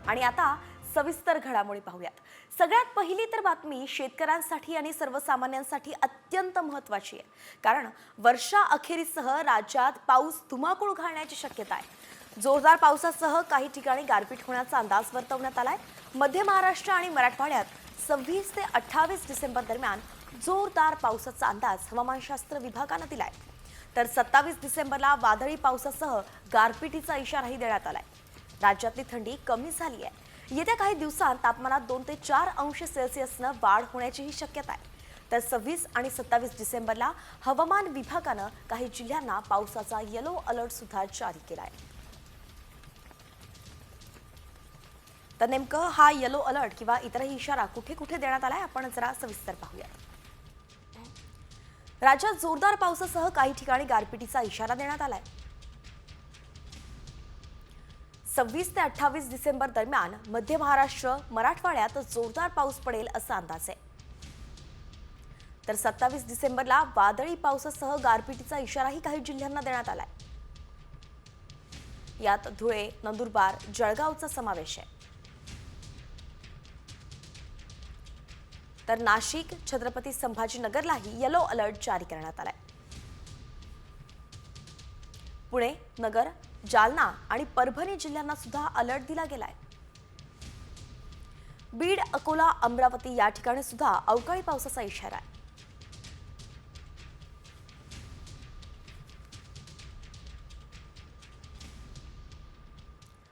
आणि आता सविस्तर घडामोडी पाहूयात। सगळ्यात पहिली तर बातमी शेतकऱ्यांसाठी आणि सर्वसामान्यांसाठी अत्यंत महत्त्वाची आहे, कारण वर्षा अखेरीसह राज्यात पाऊस धुमाकूळ घालण्याची शक्यता आहे। जोरदार पावसासह काही ठिकाणी गारपीट होण्याचा अंदाज वर्तवण्यात आलाय। मध्य महाराष्ट्र आणि मराठवाड्यात 26 ते 28 डिसेंबर दरम्यान जोरदार पावसाचा अंदाज हवामानशास्त्र विभागाने दिलाय। तर 27 डिसेंबरला वादळी पावसासह गारपिटीचा इशाराही देण्यात आलाय। राज्यातली थंडी कमी झाली आहे। येत्या काही दिवसांत तापमानात 2 ते 4 अंश सेल्सिअसनं वाढ होण्याचीही शक्यता आहे। तर 26 आणि 27 डिसेंबरला हवामान विभागानं काही जिल्ह्यांना पावसाचा येलो अलर्ट सुद्धा जारी केला आहे। तर नेमकं हा येलो अलर्ट किंवा इतरही इशारा कुठे कुठे देण्यात आलाय आपण जरा सविस्तर पाहूया। राज्यात जोरदार पावसासह काही ठिकाणी गारपिटीचा इशारा देण्यात आलाय। 26 ते 28 डिसेंबर दरम्यान मध्य महाराष्ट्र मराठवाड्यात जोरदार पाऊस पडेल असा अंदाज आहे। तर 27 डिसेंबरला वादळी पावसासह गारपिटीचा इशाराही काही जिल्ह्यांना देण्यात आलाय। यात धुळे, नंदुरबार, जळगावचा समावेश आहे। तर नाशिक, छत्रपती संभाजीनगरलाही येलो अलर्ट जारी करण्यात आलाय। पुणे, नगर, जालना आणि परभणी जिल्ह्यांना सुद्धा अलर्ट दिला गेलाय। बीड, अकोला, अमरावती या ठिकाणी सुद्धा अवकाळी पावसाचा इशारा आहे।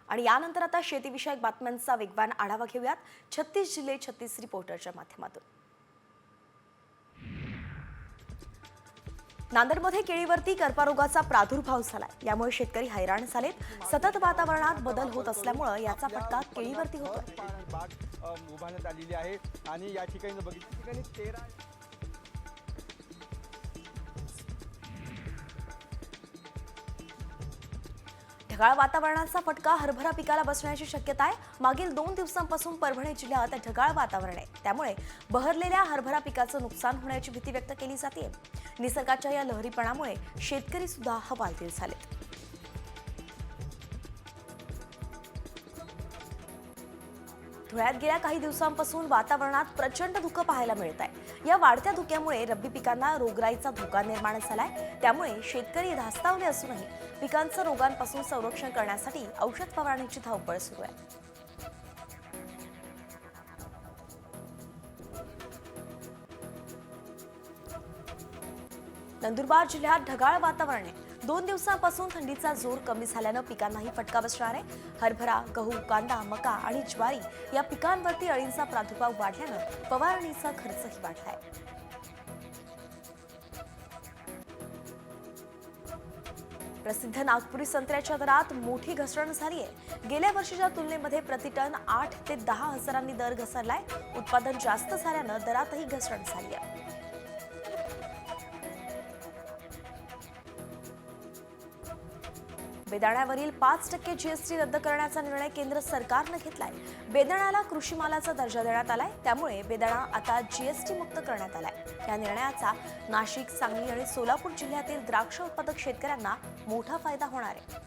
आणि यानंतर आता शेतीविषयक बातम्यांचा वेगवान आढावा घेऊयात 36 जिल्हे 36 रिपोर्टरच्या माध्यमातून। नांदेडमध्ये केळीवरती कर्करोगाचा प्रादुर्भाव झालाय। यामुळे शेतकरी हैराण झालेत। सतत वातावरणात बदल होत असल्यामुळे याचा फटका केळीवरती होतोय। बाग उभारण्यात आलेली आहे आणि या ठिकाणी बघितलं ठिकाणी 13 ढगाळ वातावरणाचा फटका हरभरा पिकाला बसण्याची शक्यता आहे। मागील 2 दिवसांपासून परभणी जिल्ह्यात ढगाळ वातावरण आहे, त्यामुळे बहरलेल्या हरभरा पिकाचं नुकसान होण्याची भीती व्यक्त केली जाते। निसर्गाच्या या लहरीपणामुळे शेतकरी सुद्धा हवालदिल झालेत। धुळ्यात गेल्या काही दिवसांपासून वातावरणात प्रचंड धुकं पाहायला मिळत आहे। या वाढत्या धुक्यामुळे रब्बी पिकांना रोगराईचा धोका निर्माण झालाय, त्यामुळे शेतकरी धास्तावले असूनही पिकांचं रोगांपासून संरक्षण करण्यासाठी औषध फवारणीची धावपळ सुरू आहे। नंदुरबार जिल्ह्यात ढगाळ वातावरण आहे। 2 दिवसांपासून थंडीचा जोर कमी झाल्यानं पिकांनाही फटका बसणार आहे। हरभरा, गहू, कांदा, मका आणि ज्वारी या पिकांवरती अळींचा प्रादुर्भाव वाढल्यानं फवारणीचा खर्चही वाढलाय। प्रसिद्ध नागपुरी संत्र्याच्या दरात मोठी घसरण झाली आहे। गेल्या वर्षीच्या तुलनेमध्ये प्रति टन 8 ते 10 हजारांनी दर घसरलाय। उत्पादन जास्त झाल्यानं दरातही घसरण झाली आहे। बेदाण्यावरील 5% जीएसटी रद्द करण्याचा निर्णय केंद्र सरकारने घेतलाय। बेदाण्याला कृषी मालाचा दर्जा देण्यात आलाय, त्यामुळे बेदाणा आता जीएसटी मुक्त करण्यात आलाय। या निर्णयाचा नाशिक, सांगली आणि सोलापूर जिल्ह्यातील द्राक्ष उत्पादक शेतकऱ्यांना मोठा फायदा होणार आहे।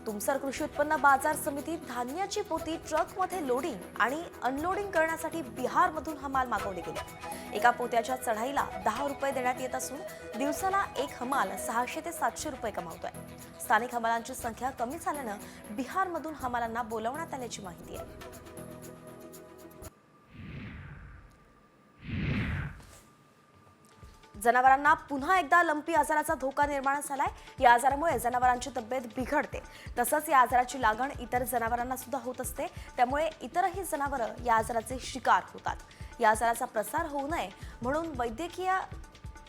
तुमसर कृषी उत्पन्न बाजार समितीत धान्याची पोती ट्रकमध्ये लोडिंग आणि अनलोडिंग करण्यासाठी बिहारमधून हमाल मागवले गेले। एका पोत्याच्या चढाईला 10 रुपये देण्यात येत असून दिवसाला एक हमाल 600 ते 700 रुपये कमावतोय। स्थानिक हमालांची संख्या कमी झाल्यानं बिहारमधून हमालांना बोलावण्यात आल्याची माहिती आहे। जनावरांना पुन्हा एकदा लंपी आजाराचा धोका निर्माण झालाय। या आजारामुळे जनावरांची तब्येत बिघडते, तसंच या आजाराची लागण इतर जनावरांना सुद्धा होत असते, त्यामुळे इतरही जनावरं या आजाराचे शिकार होतात। या आजाराचा प्रसार होऊ नये म्हणून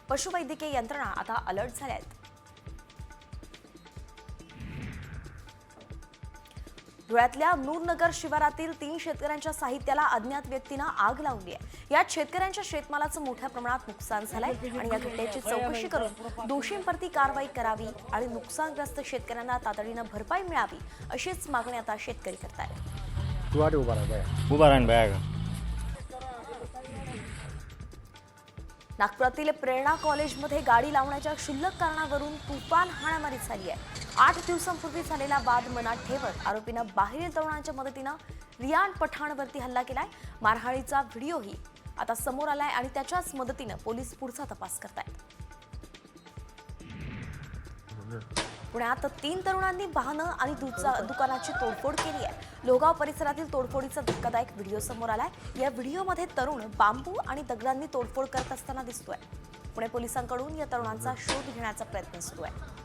पशुवैद्यकीय यंत्रणा आता अलर्ट झाल्या आहेत। धुळ्यातल्या नूरनगर शिवारातील 3 शेतकऱ्यांच्या साहित्याला अज्ञात व्यक्तीनं आग लावली आहे। यात शेतकऱ्यांच्या शेतमालाचं मोठ्या प्रमाणात नुकसान झालंय आणि या घटनेची चौकशी करून दोषींवरती कारवाई करावी आणि नुकसानग्रस्त शेतकऱ्यांना तातडीनं भरपाई मिळावी अशीच मागणी आता शेतकरी करतायत। नागपुरातील प्रेरणा कॉलेजमध्ये गाडी लावण्याच्या क्षुल्लक कारणावरून तुफान हाणामारी झाली आहे. 8 दिवसांपूर्वी झालेला वाद मनात ठेवत आरोपीनं बाहेरील तरुणांच्या मदतीनं रियान पठाणवरती हल्ला केलाय. मारहाणीचा व्हिडिओही आता समोर आलाय आणि त्याच्याच मदतीनं पोलीस पुढचा तपास करतायत. पुण्यात 3 तरुणांनी वाहनं आणि दुकानाची तोडफोड केली आहे. लोहगाव परिसरातील तोडफोडीचा धक्कादायक व्हिडिओ समोर आलाय. या व्हिडिओमध्ये तरुण बांबू आणि दगडांनी तोडफोड करत असताना दिसतोय. पुणे पोलिसांकडून या तरुणांचा शोध घेण्याचा प्रयत्न सुरू आहे.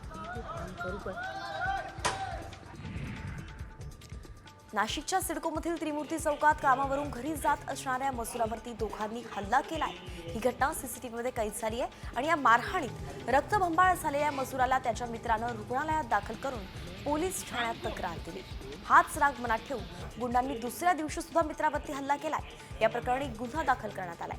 नाशिकच्या सिडकोमधील त्रिमूर्ती चौकात कामावरून घरी जात असणाऱ्या मजुरावरती दोघांनी हल्ला केलाय. ही घटना सीसीटीव्हीमध्ये कैद झाली आहे आणि या मारहाणीत रक्तबंबाळ झालेल्या मजुराला त्याच्या मित्रानं रुग्णालयात दाखल करून पोलीस ठाण्यात तक्रार दिली. हाच राग मनात ठेवून गुंडांनी दुसऱ्या दिवशी सुद्धा मित्रावरती हल्ला केलाय. या प्रकरणी गुन्हा दाखल करण्यात आलाय.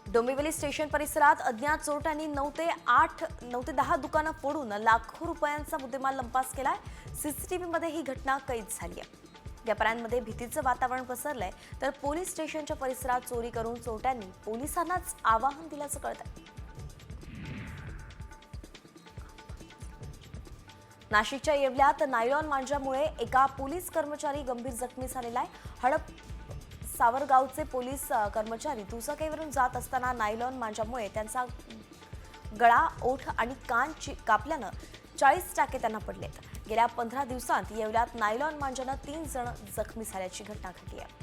डोंबिवली स्टेशन परिसरात अज्ञात चोरट्यांनी 9 ते 10 दुकानं फोडून लाखो रुपयांचा मुद्देमाल लंपास केलाय. सीसीटीव्हीमध्ये ही घटना कैद झाली आहे. व्यापाऱ्यांमध्ये भीतीचं वातावरण पसरलंय तर पोलीस स्टेशनच्या परिसरात चोरी करून चोरट्यांनी पोलिसांनाच आवाहन दिल्याचं कळतंय. नाशिकच्या येवल्यात नायलॉन मांजामुळे एका पोलीस कर्मचारी गंभीर जखमी झालेला आहे. हडप सावरगावचे पोलीस कर्मचारी दुचाकीवरून जात असताना नायलॉन मांजामुळे त्यांचा गळा, ओठ आणि कान कापल्यानं 40 टाके त्यांना पडलेत. गेल्या 15 दिवसांत येवल्यात नायलॉन मांजानं 3 जण जखमी झाल्याची घटना घडली आहे.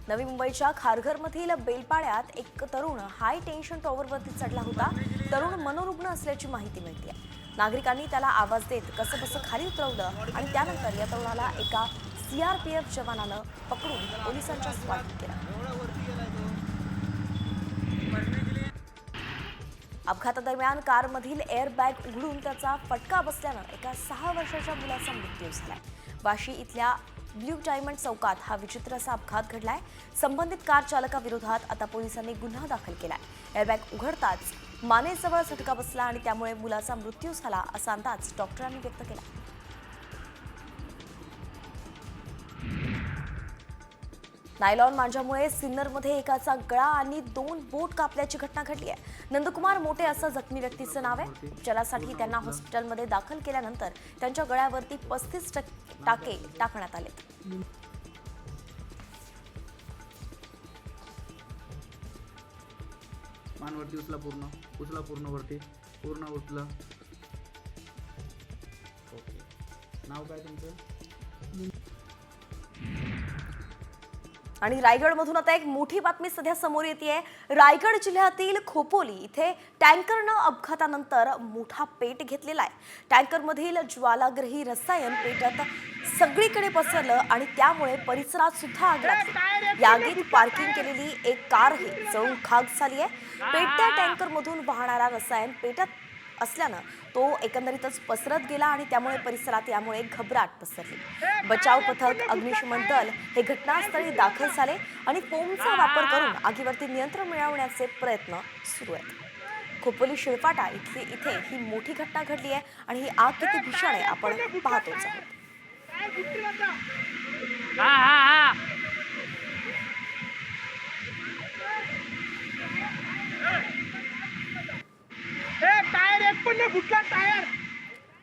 नवी मुंबईच्या खारघरमधील बेलपाड्यात एक तरुण हाय टेन्शन टॉवरवरती चढला होता. तरुण मनोरुग्ण असल्याची माहिती मिळते. नागरिकांनी त्याला आवाज देत कसंबसं खाली उतरवलं आणि त्यानंतर या तरुणाला एका सीआरपीएफ जवानानं पकडून पोलिसांच्या स्वाधीन केलं. अपघातादरम्यान कारमधील एअरबॅग उघडून त्याचा फटका बसल्यानं एका 6 वर्षाच्या मुलाचा मृत्यू झालाय. वाशी इथल्या ब्ल्यू डायमंड चौकात हा विचित्र असा अपघात घडलाय. संबंधित कार चालकाविरोधात आता पोलिसांनी गुन्हा दाखल केलाय. एअरबॅग उघडताच मानेजवळ झटका बसला आणि त्यामुळे मुलाचा मृत्यू झाला असा अंदाज डॉक्टरांनी व्यक्त केला. नायलॉन मांजामुळे सिन्नरमध्ये एकाचा गळा आणि 2 बोट कापल्याची घटना घडली आहे. नंदकुमार मोटे असं जखमी व्यक्तीचं नाव आहे. उपचारासाठी त्यांना हॉस्पिटलमध्ये दाखल केल्यानंतर त्यांच्या गळ्यावरती 35 टाके टाकण्यात आले. मानवरती उचला पूर्ण वरती पूर्ण उचला. ओके, नाव काय तुमचं? आणि रायगडमधून आता एक मोठी बातमी सध्या समोर येतेय. रायगड जिल्ह्यातील खोपोली इथे टँकरनं अपघातानंतर मोठा पेट घेतलेला आहे. टँकरमधील ज्वालाग्रही रसायन पेटत सगळीकडे पसरलं आणि त्यामुळे परिसरात सुद्धा आग लागली. या आगीत पार्किंग केलेली एक कारही जळून खाक झाली आहे. पेटत्या टँकरमधून वाहणारा रसायन पेटत असल्यानं तो एकंदरीतच पसरत गेला आणि त्यामुळे परिसरात यामुळे घबराट पसरली. बचाव पथक, अग्निशमन दल हे घटनास्थळी दाखल झाले आणि फोमचा वापर करून आगीवरती नियंत्रण मिळवण्याचे प्रयत्न सुरू आहेत. खोपोली शिळपाटा इथे ही मोठी घटना घडली आहे आणि ही आग किती भीषण आहे आपण पाहतोच आहोत.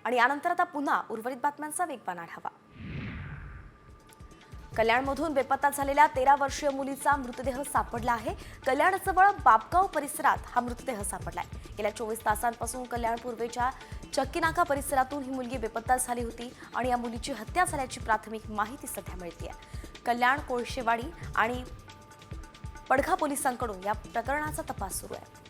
आणि यानंतर आता पुन्हा उर्वरित बातम्यांचा वेगवान आढावा. कल्याणमधून बेपत्ता झालेल्या 13 वर्षीय मुलीचा मृतदेह सापडला आहे. कल्याणजवळ बापगाव परिसरात हा मृतदेह सापडलाय. गेल्या 24 तासांपासून कल्याण पूर्वेच्या चक्कीनाका परिसरातून ही मुलगी बेपत्ता झाली होती आणि या मुलीची हत्या झाल्याची प्राथमिक माहिती सध्या मिळते. कल्याण, कोळशेवाडी आणि पडघा पोलिसांकडून या प्रकरणाचा तपास सुरू आहे.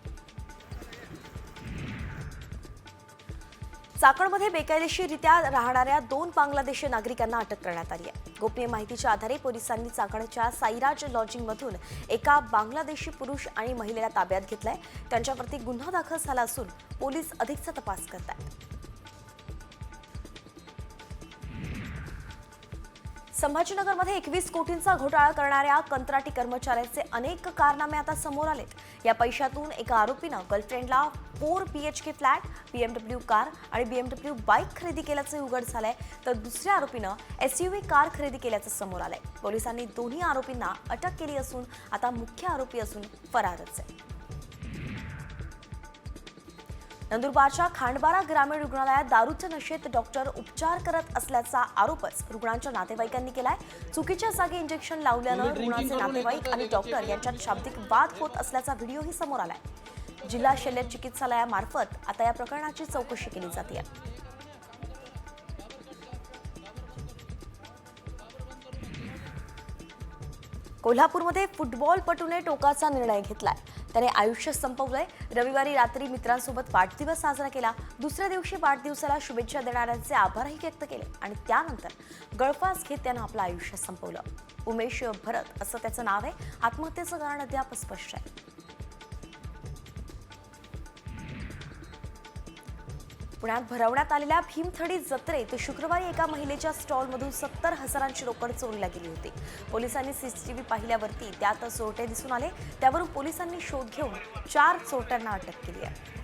चाकणमध्ये बेकायदेशीररित्या राहणाऱ्या 2 बांगलादेशी नागरिकांना अटक करण्यात आली आहे. गोपनीय माहितीच्या आधारे पोलिसांनी चाकणच्या साईराज लॉजिंगमधून एका बांगलादेशी पुरुष आणि महिलेला ताब्यात घेतलाय. त्यांच्यावरती गुन्हा दाखल झाला असून पोलीस अधिकचा तपास करत आहेत. संभाजीनगरमध्ये 21 कोटींचा घोटाळा करणाऱ्या कंत्राटी कर्मचाऱ्यांचे अनेक कारनामे आता समोर आलेत. या पैशातून एका आरोपीनं गर्लफ्रेंडला 4 BHK फ्लॅट, BMW कार आणि BMW बाईक खरेदी केल्याचे उघड झालंय, तर दुसऱ्या आरोपीनं SUV कार खरेदी केल्याचं समोर आलंय. पोलिसांनी दोन्ही आरोपींना अटक केली असून आता मुख्य आरोपी असून फरारच आहे. नंदुरबारच्या खांडबारा ग्रामीण रुग्णालयात दारूच्या नशेत डॉक्टर उपचार करत असल्याचा आरोपच रुग्णांच्या नातेवाईकांनी केलाय. चुकीच्या जागी इंजेक्शन लावल्यानं रुग्णाचे नातेवाईक आणि डॉक्टर यांच्यात शाब्दिक वाद होत असल्याचा व्हिडिओही समोर आलाय. जिल्हा शल्य चिकित्सालयामार्फत आता या प्रकरणाची चौकशी केली जाते. कोल्हापूरमध्ये फुटबॉलपटूने टोकाचा निर्णय घेतलाय. त्याने आयुष्य संपवलंय. रविवारी रात्री मित्रांसोबत वाढदिवस साजरा केला. दुसऱ्या दिवशी वाढदिवसाला शुभेच्छा देणाऱ्यांचे आभारही व्यक्त केले आणि त्यानंतर गळफास घेत त्यानं आपलं आयुष्य संपवलं. उमेश भरत असं त्याचं नाव आहे. आत्महत्येचं कारण अद्याप स्पष्ट आहे. पुण्यात भरवण्यात आलेल्या भीमथडी जत्रेत शुक्रवारी एका महिलेच्या स्टॉलमधून 70,000ची रोकड चोरीला गेली होती. पोलिसांनी CCTV पाहिल्यावरती त्यात चोरटे दिसून आले. त्यावरून पोलिसांनी शोध घेऊन 4 चोरट्यांना अटक केली आहे.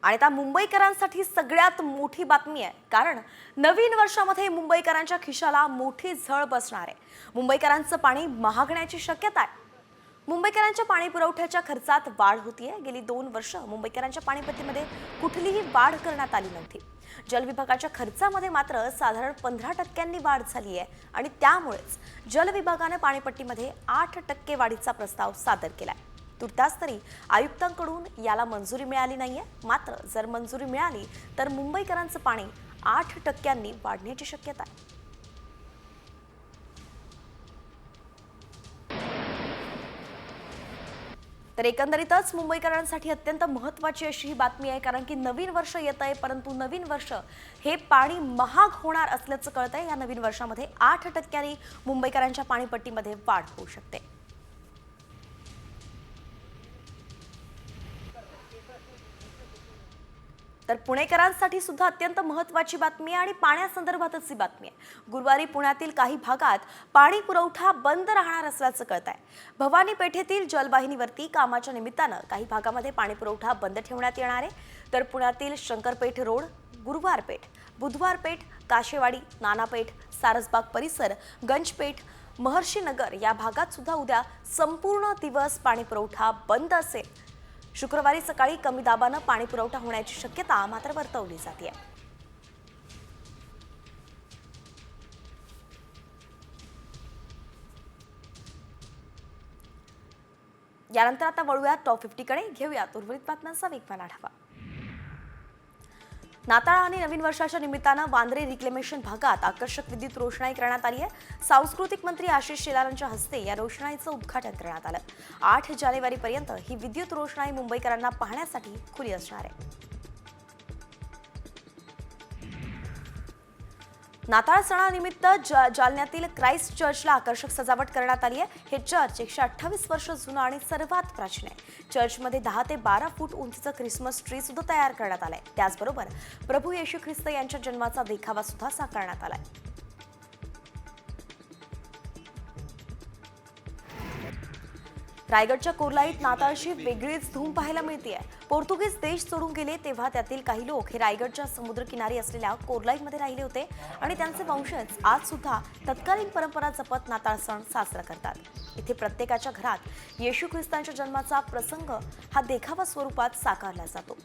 आणि आता मुंबईकरांसाठी सगळ्यात मोठी बातमी आहे, कारण नवीन वर्षामध्ये मुंबईकरांच्या खिशाला मोठी झळ बसणार आहे. मुंबईकरांचं पाणी महागण्याची शक्यता आहे. मुंबईकरांच्या पाणी पुरवठ्याच्या खर्चात वाढ होतीये. गेली 2 वर्ष मुंबईकरांच्या पाणीपट्टीमध्ये कुठलीही वाढ करण्यात आली नव्हती. जलविभागाच्या खर्चामध्ये मात्र साधारण 15% वाढ झाली आहे आणि त्यामुळेच जलविभागाने पाणीपट्टीमध्ये 8% वाढीचा प्रस्ताव सादर केलाय. तुर्तास तरी आयुक्तांकडून याला मंजुरी मिळाली नाहीये. मात्र जर मंजुरी मिळाली तर मुंबईकरांचं पाणी 8% वाढण्याची शक्यता आहे. तर एकंदरीतच मुंबईकरांसाठी अत्यंत महत्त्वाची अशी ही बातमी आहे, कारण की नवीन वर्ष येत आहे, परंतु नवीन वर्ष हे पाणी महाग होणार असल्याचं कळतंय. या नवीन वर्षामध्ये 8% मुंबईकरांच्या पाणीपट्टीमध्ये वाढ होऊ शकते. तर पुणेकरांसाठी सुद्धा अत्यंत महत्त्वाची बातमी आहे आणि पाण्यासंदर्भातच ही बातमी आहे. गुरुवारी पुण्यातील काही भागात पाणी पुरवठा बंद राहणार असल्याचं कळत आहे. भवानी पेठेतील जलवाहिनीवरती कामाच्या निमित्तानं काही भागामध्ये पाणी पुरवठा बंद ठेवण्यात येणार आहे. तर पुण्यातील शंकरपेठ रोड, गुरुवारपेठ, बुधवारपेठ, काशेवाडी, नानापेठ, सारसबाग परिसर, गंजपेठ, महर्षी नगर या भागात सुद्धा उद्या संपूर्ण दिवस पाणी पुरवठा बंद असेल. शुक्रवारी सकाळी कमी दाबानं पाणी पुरवठा होण्याची शक्यता मात्र वर्तवली जाते. यानंतर आता वळूयात टॉप 50 कडे. घेऊयात उर्वरित बातम्यांचा वेगवान आढावा. नाताळ आणि नवीन वर्षाच्या निमित्तानं वांद्रे रिक्लेमेशन भागात आकर्षक विद्युत रोषणाई करण्यात आली आहे. सांस्कृतिक मंत्री आशिष शेलारांच्या हस्ते या रोषणाईचं उद्घाटन करण्यात आलं. 8 जानेवारीपर्यंत ही विद्युत रोषणाई मुंबईकरांना पाहण्यासाठी खुली असणार आहे. नाताळ सणानिमित्त जालन्यातील क्राइस्ट चर्चला आकर्षक सजावट करण्यात आली आहे. हे चर्च 128 वर्ष जुनं आणि सर्वात प्राचीन आहे. चर्चमध्ये 10 ते 12 फूट उंचीचं ख्रिसमस ट्री सुद्धा तयार करण्यात आलंय. त्याचबरोबर प्रभू येशू ख्रिस्त यांच्या जन्माचा देखावा सुद्धा साकारण्यात आलाय. रायगडच्या कोर्लाईत नाताळची वेगळीच धूम पाहायला मिळते. पोर्तुगीज देश सोडून गेले तेव्हा त्यातील काही लोक हे रायगडच्या समुद्रकिनारी असलेल्या कोर्लाईतमध्ये राहिले होते आणि त्यांचे वंशज आज सुद्धा तत्कालीन परंपरा जपत नाताळ सण साजरा करतात. इथे प्रत्येकाच्या घरात येशू ख्रिस्तांच्या जन्माचा प्रसंग हा देखावा स्वरूपात साकारला जातो.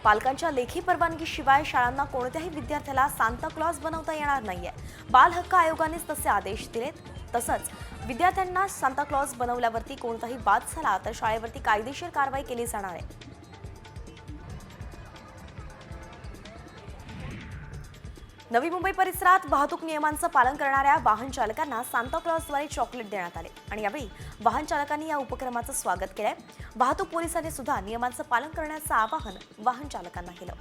पालकांच्या लेखी परवानगीशिवाय शाळांना कोणत्याही विद्यार्थ्याला सांता क्लॉज बनवता येणार नाहीये. बाल हक्क आयोगानेच तसे आदेश दिलेत. तसंच विद्यार्थ्यांना सांता क्लॉज बनवल्यावरती कोणताही वाद झाला तर शाळेवरती कायदेशीर कारवाई केली जाणार आहे. नवी मुंबई परिसरात वाहतूक नियमांचं पालन करणाऱ्या वाहन चालकांना सांता क्लॉजद्वारे चॉकलेट देण्यात आले आणि यावेळी वाहन चालकांनी या उपक्रमाचं स्वागत केलंय. वाहतूक पोलिसांनी सुद्धा नियमांचं पालन करण्याचं आवाहन वाहन चालकांना केलं.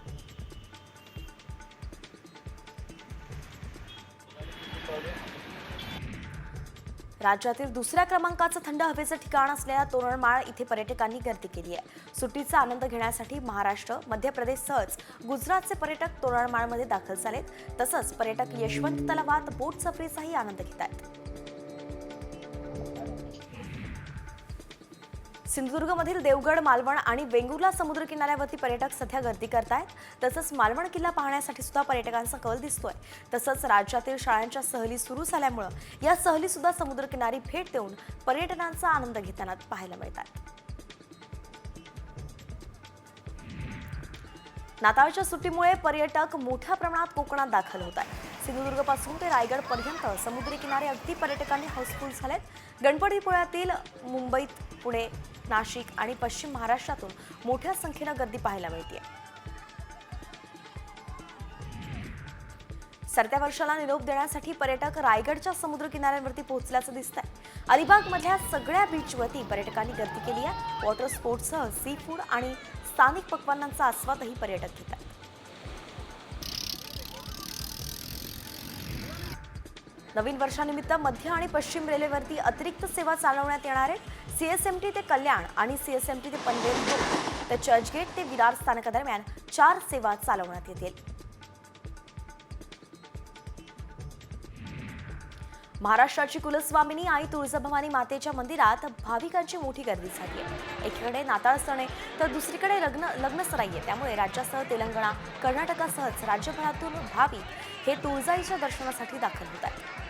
राज्यातील दुसऱ्या क्रमांकाचं थंड हवेचं ठिकाण असलेल्या तोरणमाळ इथे पर्यटकांनी गर्दी केली आहे. सुट्टीचा आनंद घेण्यासाठी महाराष्ट्र, मध्य प्रदेशसहच गुजरातचे पर्यटक तोरणमाळमध्ये दाखल झालेत. तसंच पर्यटक यशवंत तलावात बोट सफरीचाही आनंद घेत आहेत. सिंधुदुर्गमधील देवगड, मालवण आणि वेंगुर्ला समुद्र किनाऱ्यावरती पर्यटक सध्या गर्दी करतायत. तसंच मालवण किल्ला पाहण्यासाठी सुद्धा पर्यटकांचा कल दिसतोय. तसंच राज्यातील शाळांच्या सहली सुरू झाल्यामुळं या सहली सुद्धा समुद्रकिनारी भेट देऊन पर्यटनाचा आनंद घेताना पाहायला मिळतात. नाताळच्या सुट्टीमुळे पर्यटक मोठ्या प्रमाणात कोकणात दाखल होत आहेत. सिंधुदुर्गपासून ते रायगड पर्यंत समुद्री किनारे अगदी पर्यटकांनी हाऊसफुल झालेत. गणपतीपुळ्यातील मुंबईत, पुणे, नाशिक आणि पश्चिम महाराष्ट्रातून मोठ्या संख्येनं गर्दी पाहायला मिळते. सरत्या वर्षाला निरोप देण्यासाठी पर्यटक रायगडच्या समुद्र किनाऱ्यांवरती पोहोचल्याचं दिसतंय. अलिबागमधल्या सगळ्या बीचवरती पर्यटकांनी गर्दी केली आहे. वॉटर स्पोर्ट्ससह सी फूड आणि स्थानिक पक्वान्नांचा आस्वादही पर्यटक घेतात. नवीन वर्षानिमित्त मध्य आणि पश्चिम रेल्वेवरती अतिरिक्त सेवा चालवण्यात येणार आहेत. सीएसएमटी ते कल्याण आणि सीएसएमटी ते पनवेल रोड तर चर्चगेट ते विरार स्थानकादरम्यान 4 सेवा चालवण्यात येतील. महाराष्ट्राची कुलस्वामिनी आई तुळजाभवानी मातेच्या मंदिरात भाविकांची मोठी गर्दी झाली आहे. एकीकडे नाताळ सण आहे तर दुसरीकडे लग्नसराई आहे. त्यामुळे राज्यासह तेलंगणा, कर्नाटकासहच राज्यभरातून भाविक हे तुळजाईच्या दर्शनासाठी दाखल होत आहेत.